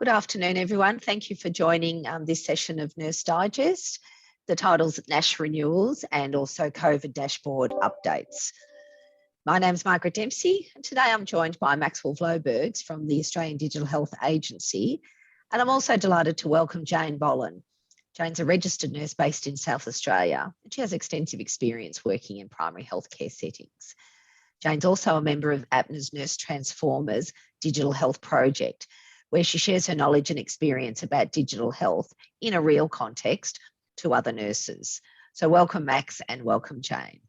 Good afternoon, everyone. Thank you for joining this session of Nurse Digest. The title's Nash Renewals and also COVID Dashboard Updates. My name's Margaret Dempsey, and today I'm joined by Maxwell Vlobergs from the Australian Digital Health Agency, and I'm also delighted to welcome Jane Boland. Jane's a registered nurse based in South Australia, and she has extensive experience working in primary healthcare settings. Jane's also a member of APNA's Nurse Transformers Digital Health Project, where she shares her knowledge and experience about digital health in a real context to other nurses. So welcome, Max, and welcome, Jane.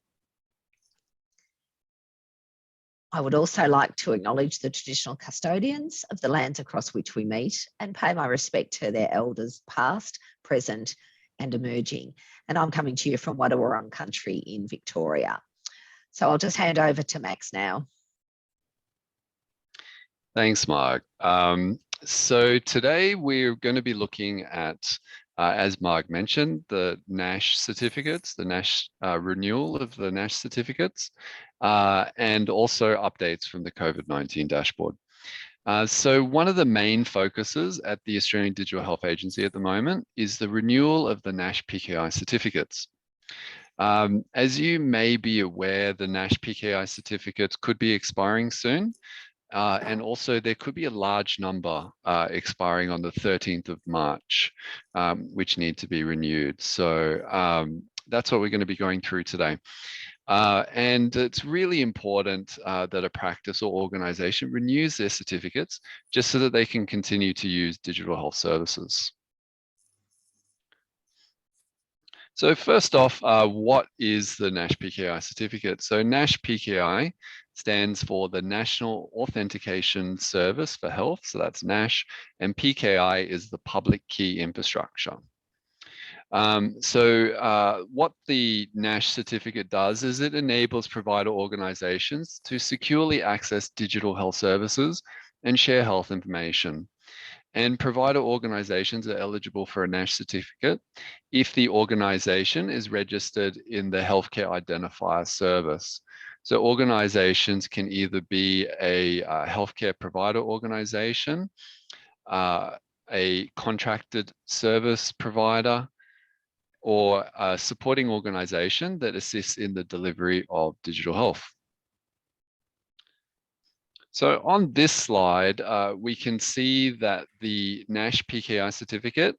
I would also like to acknowledge the traditional custodians of the lands across which we meet and pay my respect to their elders past, present and emerging. And I'm coming to you from Wadawurrung country in Victoria. So I'll just hand over to Max now. Thanks, Mark. So today we're going to be looking at, as Mark mentioned, the Nash certificates, the Nash renewal of the Nash certificates, and also updates from the COVID-19 dashboard. So one of the main focuses at the Australian Digital Health Agency at the moment is the renewal of the Nash PKI certificates. As you may be aware, the Nash PKI certificates could be expiring soon. And also there could be a large number expiring on the 13th of March, which need to be renewed. So that's what we're going to be going through today. And it's really important that a practice or organization renews their certificates just so that they can continue to use digital health services. So first off, what is the Nash PKI certificate? So Nash PKI stands for the National Authentication Service for Health. So that's Nash, and PKI is the public key infrastructure. What the Nash certificate does is it enables provider organizations to securely access digital health services and share health information. And provider organizations are eligible for a Nash certificate if the organization is registered in the Healthcare Identifier Service. So organizations can either be a healthcare provider organization, a contracted service provider, or a supporting organization that assists in the delivery of digital health. So on this slide, we can see that the Nash PKI certificate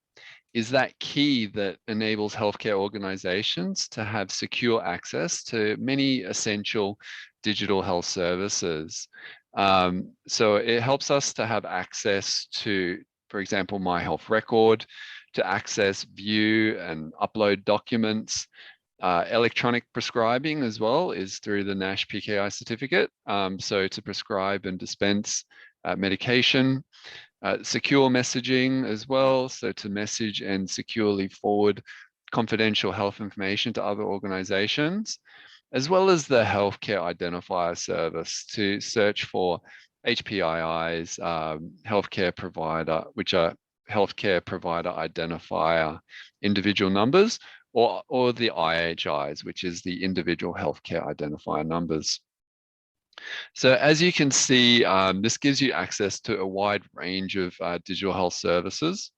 is that key that enables healthcare organizations to have secure access to many essential digital health services. So it helps us to have access to, for example, My Health Record, to access, view and upload documents. Electronic prescribing as well is through the Nash PKI certificate. So to prescribe and dispense medication, secure messaging as well. So to message and securely forward confidential health information to other organizations, as well as the Healthcare Identifier Service to search for HPIIs, healthcare provider, which are healthcare provider identifier individual numbers, or the IHIs, which is the individual healthcare identifier numbers. So as you can see, this gives you access to a wide range of digital health services.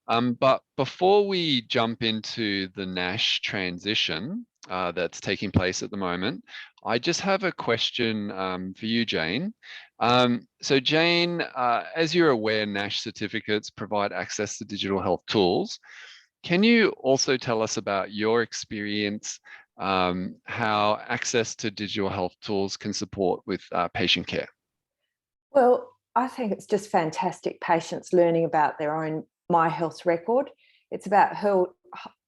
But before we jump into the Nash transition that's taking place at the moment, I just have a question for you, Jane. So Jane, as you're aware, Nash certificates provide access to digital health tools. Can you also tell us about your experience, how access to digital health tools can support with patient care? Well, I think it's just fantastic patients learning about their own My Health record. It's about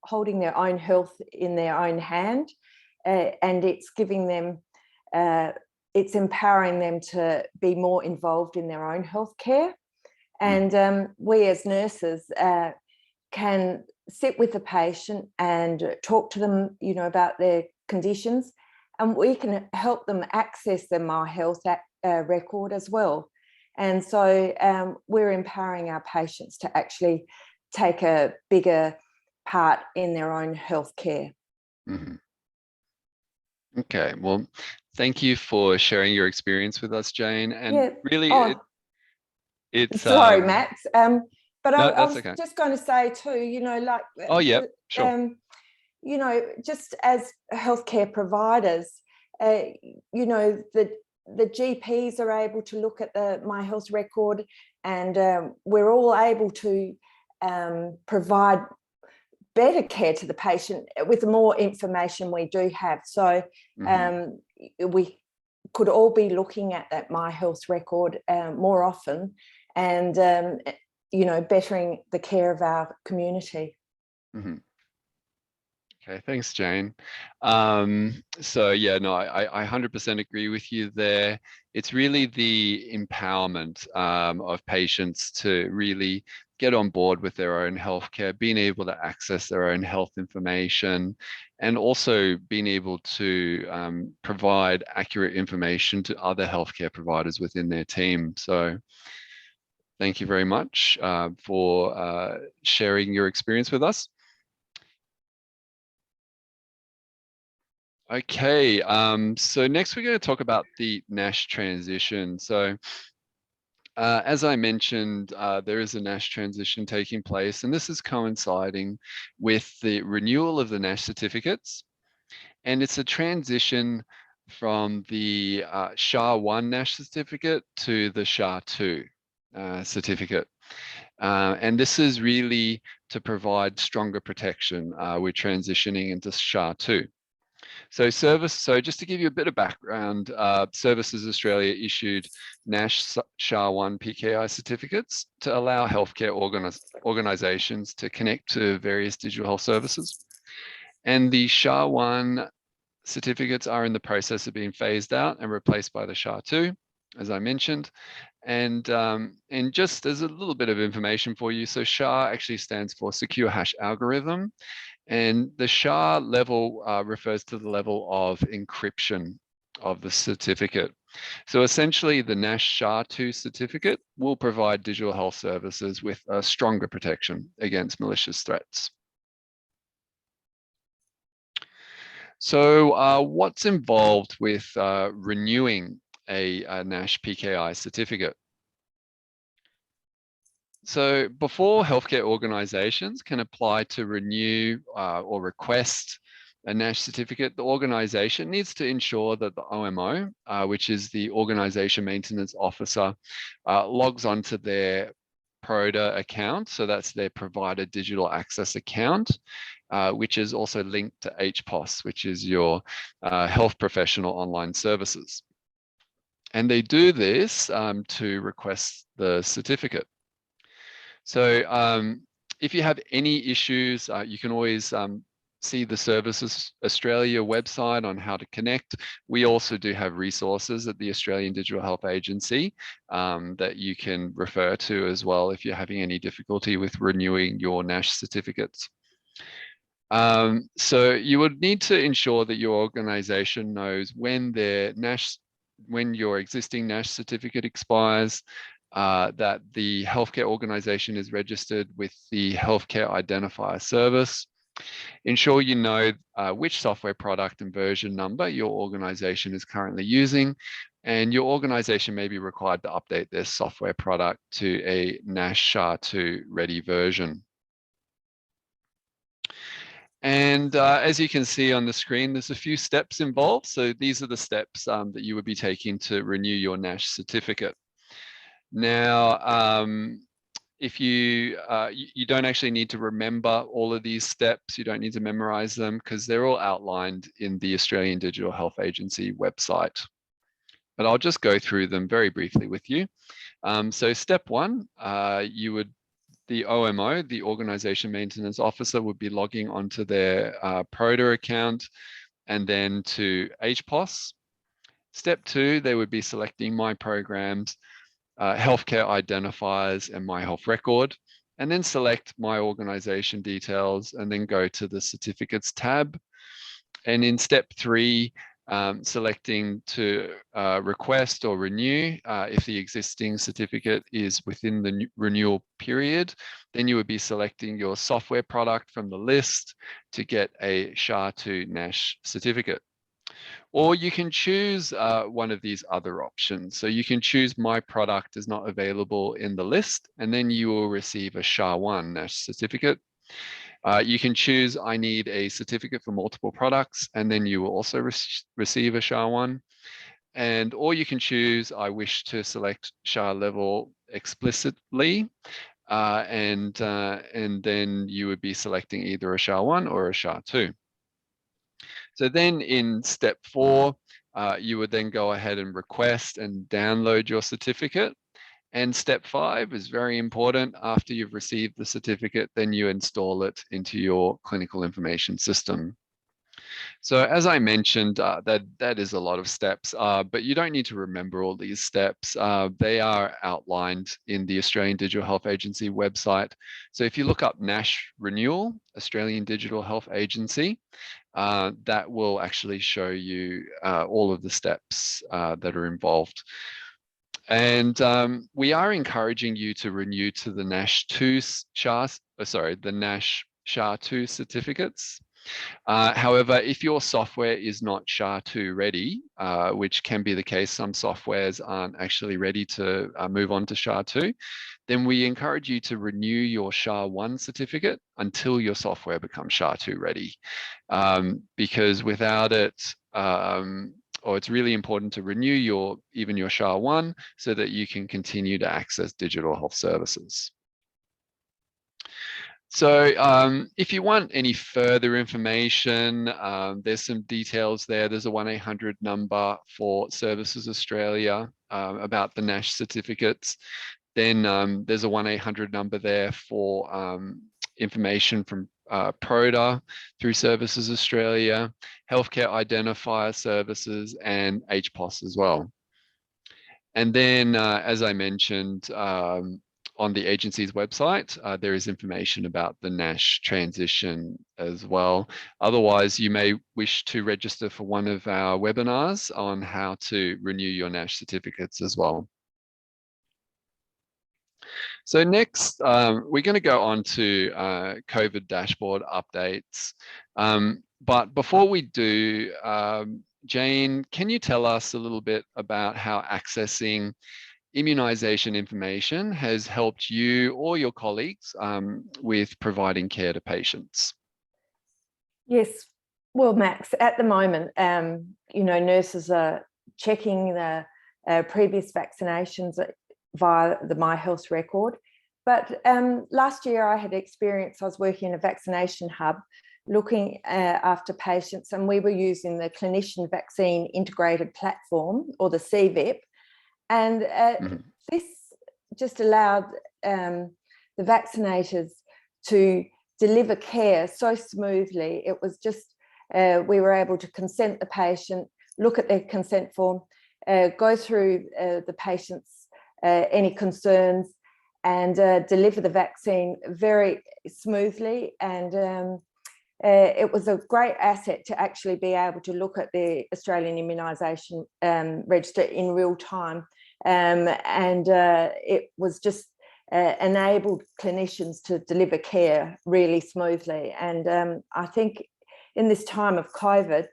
holding their own health in their own hand, and it's giving them, it's empowering them to be more involved in their own health care. And we as nurses can sit with the patient and talk to them, you know, about their conditions, and we can help them access their My Health record as well. And so we're empowering our patients to actually take a bigger part in their own health care. Mm-hmm. Okay, well, thank you for sharing your experience with us, Jane. And really, It's Sorry, Max. But no, I that's was okay. just going to say too, you know, like, Oh yeah, sure. You know, just as healthcare providers, you know, the GPs are able to look at the My Health record, and we're all able to provide better care to the patient with the more information we do have. So we could all be looking at that My Health record more often, and you know, bettering the care of our community. Okay, thanks, Jane. So yeah, no, I 100% agree with you there. It's really the empowerment of patients to really get on board with their own healthcare, being able to access their own health information, and also being able to provide accurate information to other healthcare providers within their team. So thank you very much for sharing your experience with us. Okay, so next we're going to talk about the Nash transition. So as I mentioned, there is a Nash transition taking place, and this is coinciding with the renewal of the Nash certificates. And it's a transition from the SHA-1 Nash certificate to the SHA-2 certificate. And this is really to provide stronger protection. We're transitioning into SHA-2. So just to give you a bit of background, Services Australia issued Nash SHA-1 PKI certificates to allow healthcare organisations to connect to various digital health services. And the SHA-1 certificates are in the process of being phased out and replaced by the SHA-2, as I mentioned. And just as a little bit of information for you, so SHA actually stands for Secure Hash Algorithm. And the SHA level refers to the level of encryption of the certificate. So essentially, the Nash SHA-2 certificate will provide digital health services with a stronger protection against malicious threats. So what's involved with renewing a Nash PKI certificate? So before healthcare organizations can apply to renew or request a Nash certificate, the organization needs to ensure that the OMO, which is the Organization Maintenance Officer, logs onto their PRODA account. So that's their Provider Digital Access account, which is also linked to HPOS, which is your health professional online services. And they do this to request the certificate. So if you have any issues, you can always see the Services Australia website on how to connect. We also do have resources at the Australian Digital Health Agency that you can refer to as well if you're having any difficulty with renewing your Nash certificates. So you would need to ensure that your organization knows when your existing Nash certificate expires, that the healthcare organization is registered with the Healthcare Identifier Service. Ensure you know which software product and version number your organization is currently using, and your organization may be required to update their software product to a Nash SHA-2 ready version. And as you can see on the screen, there's a few steps involved. So these are the steps that you would be taking to renew your Nash certificate. Now, if you don't actually need to remember all of these steps, you don't need to memorize them because they're all outlined in the Australian Digital Health Agency website. But I'll just go through them very briefly with you. So step one, the OMO, the Organization Maintenance Officer, would be logging onto their PRODA account and then to HPOS. Step two, they would be selecting My Programs, Healthcare Identifiers, and My Health Record, and then select My Organization Details, and then go to the Certificates tab. And in step three, selecting to request or renew. If the existing certificate is within the renewal period, then you would be selecting your software product from the list to get a SHA-2 Nash certificate. Or you can choose one of these other options. So you can choose my product is not available in the list, and then you will receive a SHA-1 Nash certificate. You can choose I need a certificate for multiple products, and then you will also receive a SHA-1. Or you can choose I wish to select SHA level explicitly, and then you would be selecting either a SHA-1 or a SHA-2. So then in step 4, you would then go ahead and request and download your certificate. And step 5 is very important. After you've received the certificate, then you install it into your clinical information system. So as I mentioned, that is a lot of steps, but you don't need to remember all these steps. They are outlined in the Australian Digital Health Agency website. So if you look up Nash Renewal, Australian Digital Health Agency, that will actually show you all of the steps that are involved. And we are encouraging you to renew to the Nash the Nash SHA-2 certificates. However, if your software is not SHA-2 ready, which can be the case, some softwares aren't actually ready to move on to SHA-2, then we encourage you to renew your SHA-1 certificate until your software becomes SHA-2 ready. Because without it, it's really important to renew even your SHA-1 so that you can continue to access digital health services. So if you want any further information, there's some details there. There's a 1-800 number for Services Australia about the Nash certificates. Then there's a 1-800 number there for information from PRODA through Services Australia, Healthcare Identifier Services, and HPOS as well. And then, as I mentioned, on the agency's website, there is information about the Nash Transition as well. Otherwise, you may wish to register for one of our webinars on how to renew your Nash certificates as well. So next, we're going to go on to COVID dashboard updates. But before we do, Jane, can you tell us a little bit about how accessing immunization information has helped you or your colleagues with providing care to patients? Yes, well, Max, at the moment, nurses are checking the previous vaccinations via the My Health record. But last year I had experience, I was working in a vaccination hub looking after patients, and we were using the Clinician Vaccine Integrated Platform, or the CVIP. And this just allowed the vaccinators to deliver care so smoothly. It was just, we were able to consent the patient, look at their consent form, go through the patient's any concerns, and deliver the vaccine very smoothly. And it was a great asset to actually be able to look at the Australian Immunisation Register in real time. And it was just enabled clinicians to deliver care really smoothly. And I think in this time of COVID,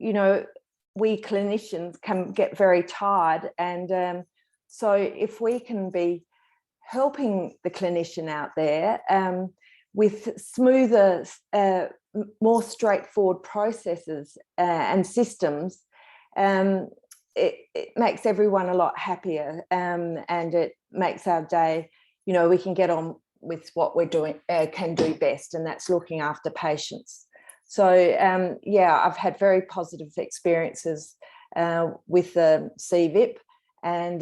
we clinicians can get very tired. And so if we can be helping the clinician out there with smoother, more straightforward processes and systems, it makes everyone a lot happier, and it makes our day, we can get on with what we're doing, can do best, and that's looking after patients. So yeah, I've had very positive experiences with the CVIP, and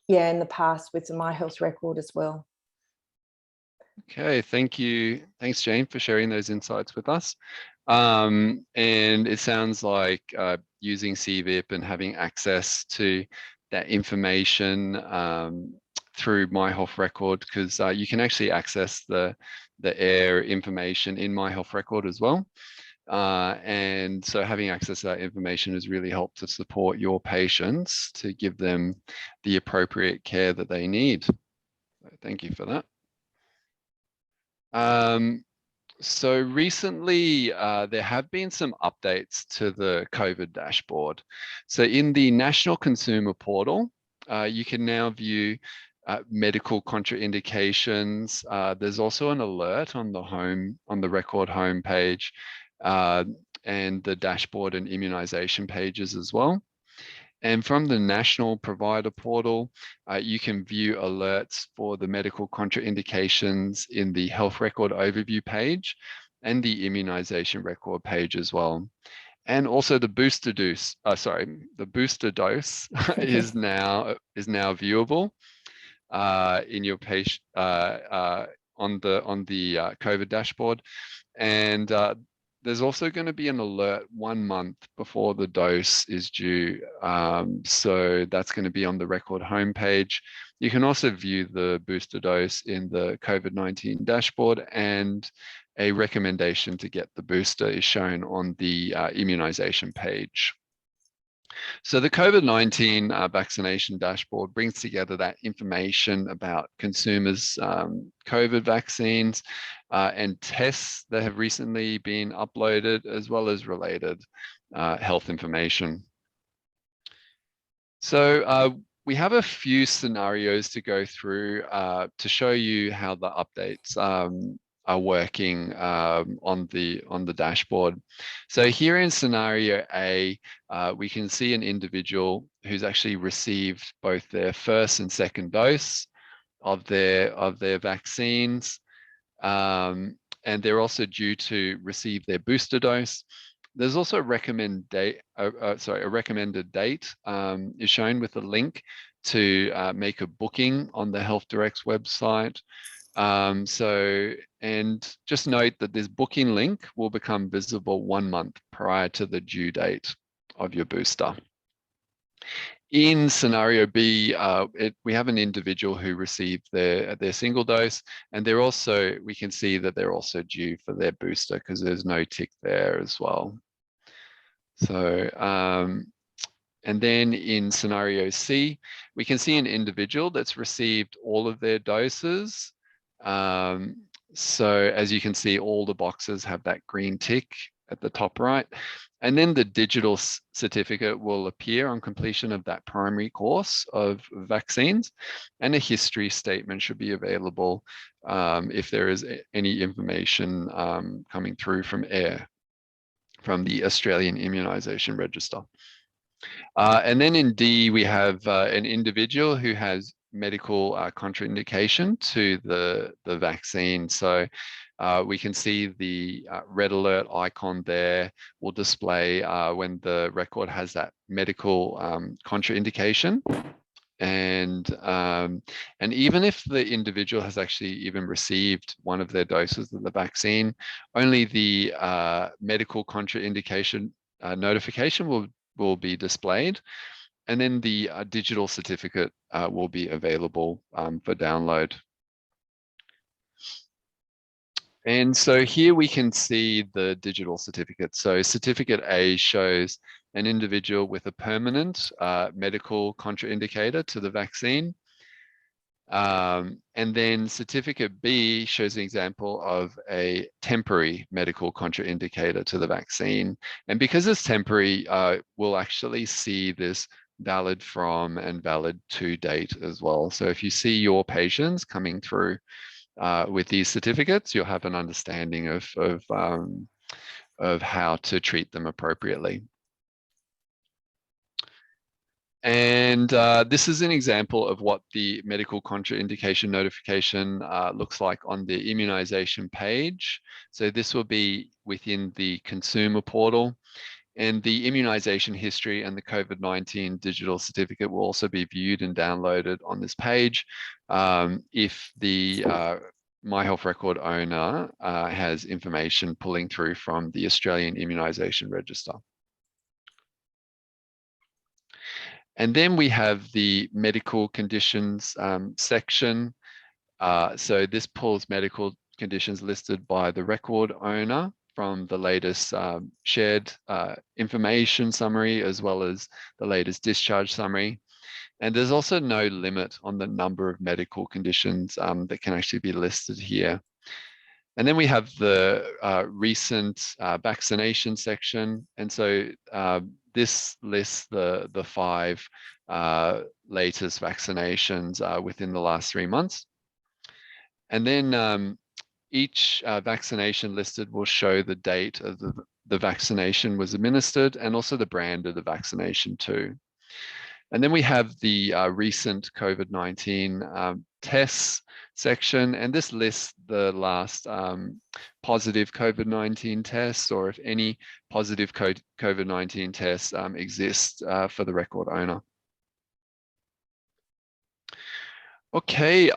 yeah, in the past with the My Health record as well. Okay, thank you. Thanks, Jane, for sharing those insights with us. And it sounds like using CVIP and having access to that information through My Health record, because you can actually access the AIR information in My Health record as well. And so having access to that information has really helped to support your patients to give them the appropriate care that they need. So thank you for that. So recently, there have been some updates to the COVID dashboard. So in the National Consumer Portal, you can now view medical contraindications. There's also an alert on the record home page, and the dashboard and immunization pages as well. And from the National Provider Portal, you can view alerts for the medical contraindications in the health record overview page and the immunization record page as well. And also the booster dose, the booster dose is now viewable in your page on the COVID dashboard. And there's also going to be an alert 1 month before the dose is due. So that's going to be on the record homepage. You can also view the booster dose in the COVID-19 dashboard, and a recommendation to get the booster is shown on the immunization page. So the COVID-19 vaccination dashboard brings together that information about consumers' COVID vaccines and tests that have recently been uploaded, as well as related health information. So we have a few scenarios to go through to show you how the updates are working on the dashboard. So here in scenario A, we can see an individual who's actually received both their first and second dose of their vaccines, and they're also due to receive their booster dose. There's also a recommended date is shown with a link to make a booking on the Health Direct's website. And just note that this booking link will become visible 1 month prior to the due date of your booster. In scenario B, we have an individual who received their single dose, and we can see that they're also due for their booster because there's no tick there as well. So, and then in scenario C, we can see an individual that's received all of their doses. So as you can see, all the boxes have that green tick at the top right. And then the digital certificate will appear on completion of that primary course of vaccines, and a history statement should be available if there is any information coming through from the Australian Immunization Register. And then in D, we have an individual who has medical contraindication to the vaccine. So we can see the red alert icon there will display when the record has that medical contraindication. And even if the individual has actually even received one of their doses of the vaccine, only the medical contraindication notification will be displayed, and then the digital certificate will be available for download. And so here we can see the digital certificate. So certificate A shows an individual with a permanent medical contraindicator to the vaccine. And then certificate B shows an example of a temporary medical contraindicator to the vaccine. And because it's temporary, we'll actually see this valid from and valid to date as well. So if you see your patients coming through with these certificates, you'll have an understanding of how to treat them appropriately. And this is an example of what the medical contraindication notification looks like on the immunization page. So this will be within the consumer portal, and the immunization history and the COVID-19 digital certificate will also be viewed and downloaded on this page if the My Health Record owner has information pulling through from the Australian Immunization Register. And then we have the medical conditions section. So this pulls medical conditions listed by the record owner from the latest shared information summary, as well as the latest discharge summary. And there's also no limit on the number of medical conditions that can actually be listed here. And then we have the recent vaccination section. And so this lists the 5 latest vaccinations within the last 3 months. And then each vaccination listed will show the date of the vaccination was administered and also the brand of the vaccination too. And then we have the recent COVID-19 tests section, and this lists the last positive COVID-19 tests, or if any positive COVID-19 tests exist for the record owner. Okay,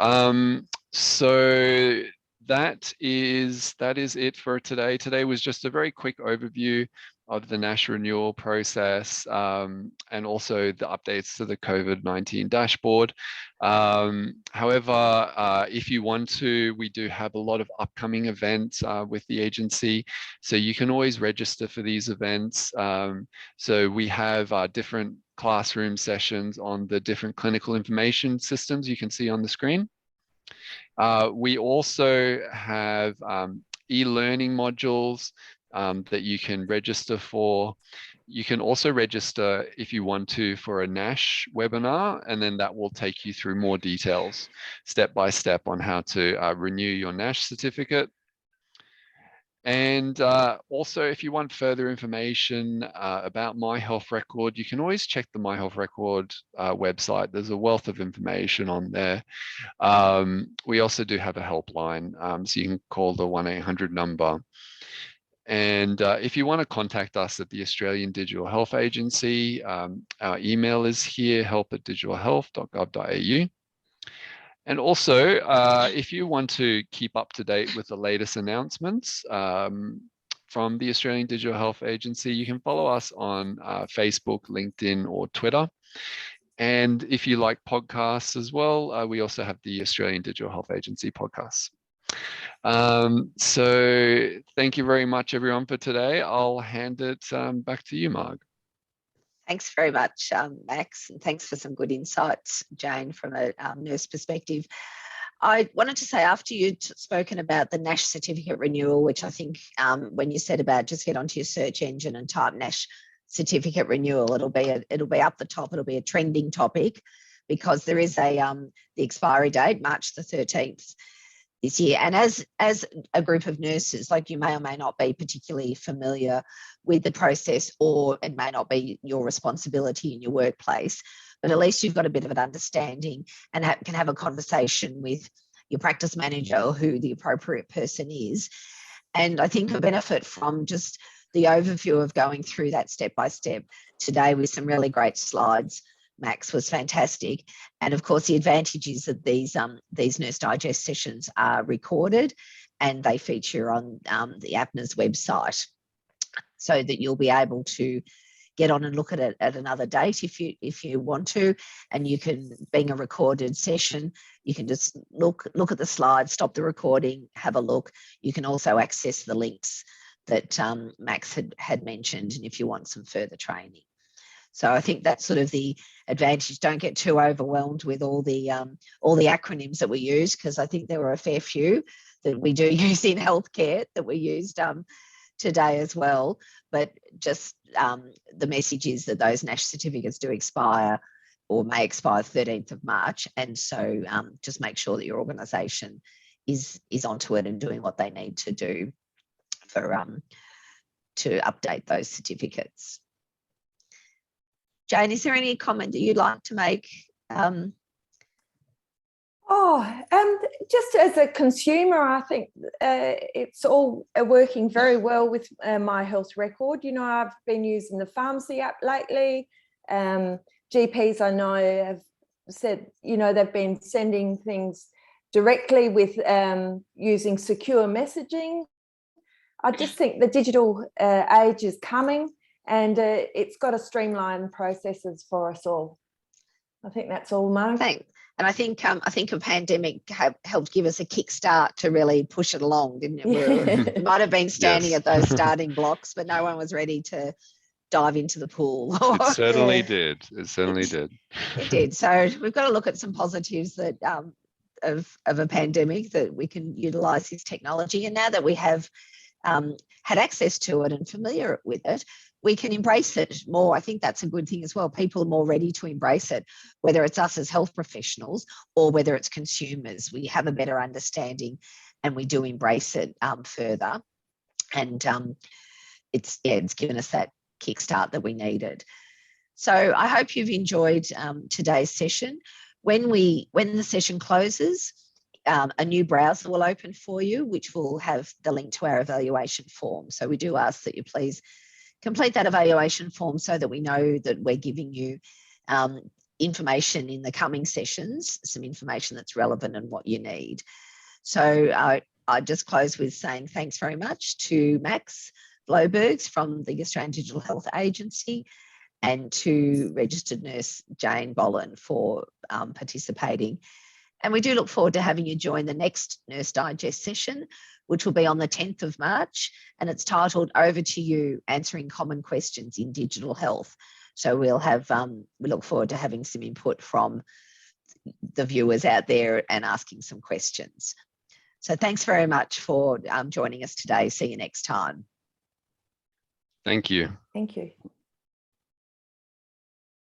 so that is it for today. Today was just a very quick overview of the Nash Renewal process and also the updates to the COVID-19 dashboard. However, if you want to, we do have a lot of upcoming events with the agency, so you can always register for these events. So we have different classroom sessions on the different clinical information systems you can see on the screen. We also have e-learning modules that you can register for. You can also register if you want to for a Nash webinar, and then that will take you through more details step by step on how to renew your Nash certificate. And also, if you want further information about My Health Record, you can always check the My Health Record website. There's a wealth of information on there. We also do have a helpline, so you can call the 1-800 number. And if you want to contact us at the Australian Digital Health Agency, our email is here, help@digitalhealth.gov.au. And also, if you want to keep up to date with the latest announcements from the Australian Digital Health Agency, you can follow us on Facebook, LinkedIn, or Twitter. And if you like podcasts as well, we also have the Australian Digital Health Agency podcasts. So thank you very much, everyone, for today. I'll hand it back to you, Marg. Thanks very much, Max, and thanks for some good insights, Jane, from a nurse perspective. I wanted to say, after you'd spoken about the Nash certificate renewal, which I think when you said about just get onto your search engine and type Nash certificate renewal, it'll be up the top, it'll be a trending topic, because there is the expiry date, March the 13th. This year. And as a group of nurses, like, you may or may not be particularly familiar with the process, or it may not be your responsibility in your workplace, but at least you've got a bit of an understanding and can have a conversation with your practice manager or who the appropriate person is. And I think a benefit from just the overview of going through that step by step today with some really great slides, Max, was fantastic. And of course, the advantage is that these Nurse Digest sessions are recorded and they feature on the APNA's website, so that you'll be able to get on and look at it at another date if you want to. And you can, being a recorded session, you can just look at the slides, stop the recording, have a look. You can also access the links that Max had mentioned, and if you want some further training. So I think that's sort of the advantage. Don't get too overwhelmed with all the acronyms that we use, because I think there were a fair few that we do use in healthcare that we used today as well. But just the message is that those Nash certificates do expire, or may expire 13th of March. And so just make sure that your organisation is onto it and doing what they need to do for to update those certificates. Jane, is there any comment that you'd like to make? Just as a consumer, I think it's all working very well with My Health Record. You know, I've been using the pharmacy app lately. GPs I know have said, you know, they've been sending things directly with using secure messaging. I just think the digital age is coming, and it's got to streamline processes for us all. I think that's all, Mark. Thanks. And I think a pandemic helped give us a kickstart to really push it along, didn't it? We might have been standing at those starting blocks, but no one was ready to dive into the pool. It certainly did. It certainly did. It did. So we've got to look at some positives that of a pandemic, that we can utilize this technology. And now that we have had access to it and familiar with it, we can embrace it more. I think that's a good thing as well. People are more ready to embrace it, whether it's us as health professionals or whether it's consumers. We have a better understanding and we do embrace it further. And it's given us that kickstart that we needed. So I hope you've enjoyed today's session. When the session closes, a new browser will open for you, which will have the link to our evaluation form. So we do ask that you please complete that evaluation form so that we know that we're giving you information in the coming sessions, some information that's relevant and what you need. So I just close with saying thanks very much to Max Blobergs from the Australian Digital Health Agency and to registered nurse Jane Bolin for participating. And we do look forward to having you join the next Nurse Digest session, which will be on the 10th of March, and it's titled Over to You, Answering Common Questions in Digital Health. So we'll have, we look forward to having some input from the viewers out there and asking some questions. So thanks very much for joining us today. See you next time. Thank you. Thank you.